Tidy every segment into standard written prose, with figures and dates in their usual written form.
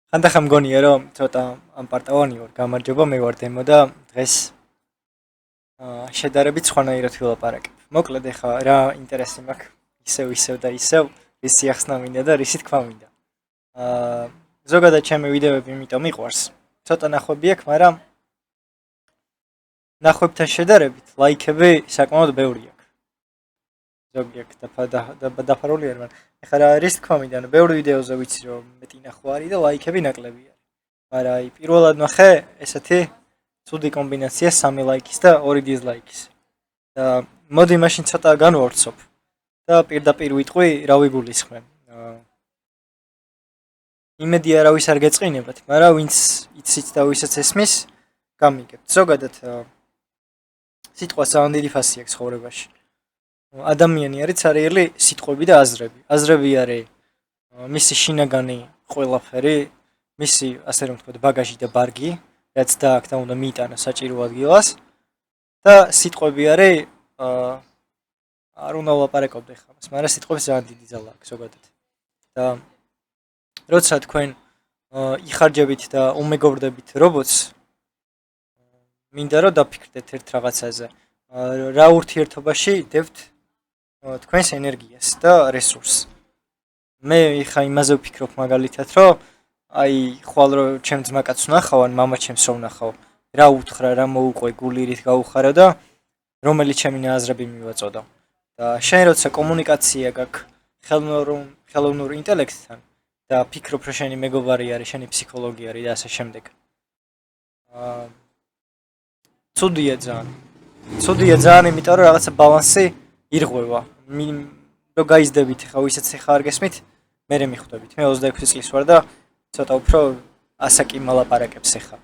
ხანდახან მგონია რომ ცოტა ამ პარტავანი ვარ, გამარჯობა, მე ვარ დემო და დღეს შედარებით სხვანაირად ვილაპარაკებ. მოკლედ ეხა რა ინტერესი მაქვს ისევ და ისევ, რის ახსნა მინდა და რისი თქვა მინდა. ზოგადად ჩემი ვიდეოები იმიტომ მიყვარს. ცოტა ნახვები აქვს, მაგრამ ნახვებთან შედარებით ლაიქები საკმაოდ ბევრი აქვს. ზოგი აქვს დაფარული არ ვარ. ეხლა რა რის თქვა მინდა, ბევრი ვიდეოზე ვიცი რომ მეტი ნახვა არის და ლაიქები ნაკლები არის. მაგრამ აი პირველად ნახე ესეთი ცუდი კომბინაცია 3 ლაიქის და 2 დიზლაიქის. და მოდი მაშინ ცოტა განვავრცობ და პირდაპირ ვიტყვი რა ვიგულისხმებ. იმედი არავის არ გეწყინებათ, მაგრამ ვინც იცით და ვისაც ესმის, გამიგებთ. ზოგადად სიტყვა ძალიან დიდი ფასი აქვს ცხოვრებაში. ადამიანი არის ცარიელი სიტყვები და აზრები. აზრები არის მისი შინაგანი ყველაფერი, მისი ასე რომ ვთქვათ ბაგაჟი და ბარგი, რაც დააქვს და უნდა მიიტანა საჭირო ადგილას და სიტყვები არის არ უნდა ვლაპარაკობდე ხამას, მაგრამ სიტყვებს ძალიან დიდი ძალა აქვს ზოგადად. და როცა თქვენ იხარჯებით და უმეგობრდებით რობოტს, მინდა რომ დაფიქრდეთ ერთ რაღაცაზე. რა ურთიერთობაში დებთ თქვენს ენერგიას და რესურსს. მე ხა იმაზე ვფიქრობ მაგალითად, რომ აი ხვალ რო ჩემ ძმაკაც ვნახავ, ან მამა ჩემს რო ვნახავ, რა უთხრა, რა მოუყვე, გული რით გაუხარა და რომელი ჩემი აზრები მივაწოდა. და შენ როცა კომუნიკაცია გაქვს ხელოვნურ ინტელექტთან და ფიქრობ, რომ შენი მეგობარი არის, შენი ფსიქოლოგი არის და ასე შემდეგ. ცუდია ძალიან, იმიტომ რომ რაღაცა ბალანსი ირღვევა. რო გაიზდებით ხა ვისაც ხა არ გესმით, მე მიხვდებით. მე 26 წლის ვარ და ცოტა უფრო ასაკი მალაპარაკებს ხა.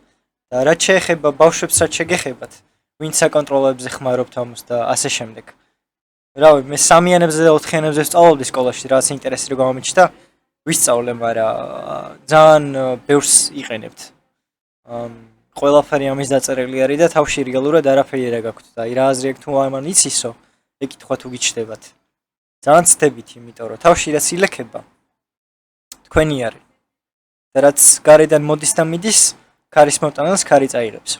და რაც შეეხება ბავშვებს, რაც შეგეხებათ, ვინც საკონტროლებზე ხმარობთ ამას და ასე შემდეგ. რავი, მე 3-იანებზე და 4-იანებზე ვსწავლობდი სკოლაში, რაღაც ინტერესი რო გამომიჩნდა, ვისწავლე, მაგრამ ძალიან ბევრს იყენებთ. ყველაფერი ამის დაწერილი არის და თავში რეალურად არაფერი არ გაქვთ და აი რა აზრი აქვს თუ ამან იცისო, ეკითხვა თუ გიჩნდებათ. ძალიან ცდებით, იმიტომ რომ თავში რაც ილექება თქვენი არის. და რაც გარედან მოდის და მიდის, ქარის მოტანას ქარი წაიღებს.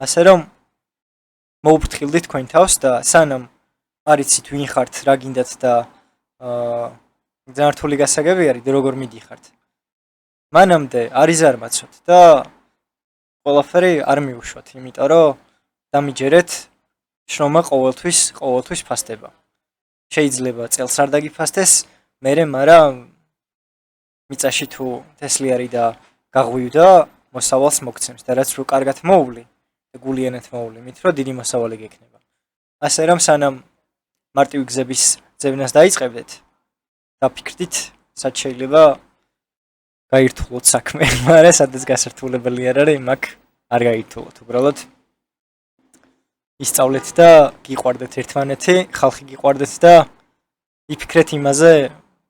ასე რომ მოუფრთხილდით თქვენ თავს და სანამ არ იცით ვინ ხართ, რა გინდათ და ძალიან რთული გასაგები არის და როგორ მიდიხართ. მანამდე არ იზარმაცოთ და ყველაფერი არ მიუშვათ, იმიტომ რომ დამიჯერეთ შრომა ყოველთვის ფასდება. შეიძლება წელს არ დაგიფასდეს, მაგრამ მიწაში თუ თესლი არის და გაღვივდა, მოსავალს მოგცემს და რაც რო კარგად მოუვლი და გულიანად მოუვლი, მით რომ დიდი მოსავალი გექნება. ასე რომ სანამ მარტივი გზების ძევნას დაიწყებდეთ, დაფიქრდით, სად შეიძლება გაირთულოთ საქმე, მაგრამ სადაც გასართულებელი არ არის, მაგ არ გაირთულოთ. უბრალოდ ისწავლეთ და გიყვარდეთ ერთმანეთი, ხალხი გიყვარდეთ და იფიქრეთ იმაზე,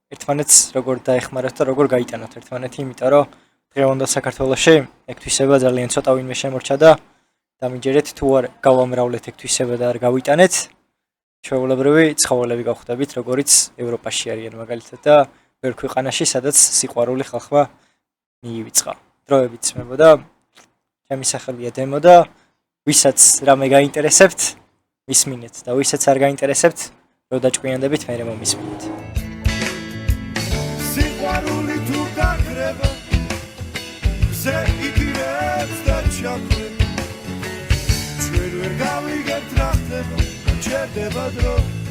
ერთმანეთს როგორ დაეხმაროთ და როგორ გაიტანოთ ერთმანეთი, იმიტომ რომ დღევანდელ საქართველოში ეგთვისება ძალიან ცოტა ვინმე შემორჩა და დამიჯერეთ თუ არ გავამრავლეთ ეგთვისება და არ გავიტანეთ, ჩვეულებრივი ცხოველები გავხდებით, როგორიც ევროპაში არიან მაგალითად და ბევრ ქვეყანაში, სადაც სიყვარული ხალხმა მიივიწყა. დროებით ძმებოდა, ჩემი სახელია დემო და ვისაც რამე გაინტერესებთ, მისმინეთ და ვისაც არ გაინტერესებთ, რო დაჭკვიანდებით, მე მომისმინეთ. სიყვარული თუ გაქრება, ზე იგივებს და ჩაქვდება, ჩვენ ვერ გავიგებთ რა ხდება, ჩერდება დრო.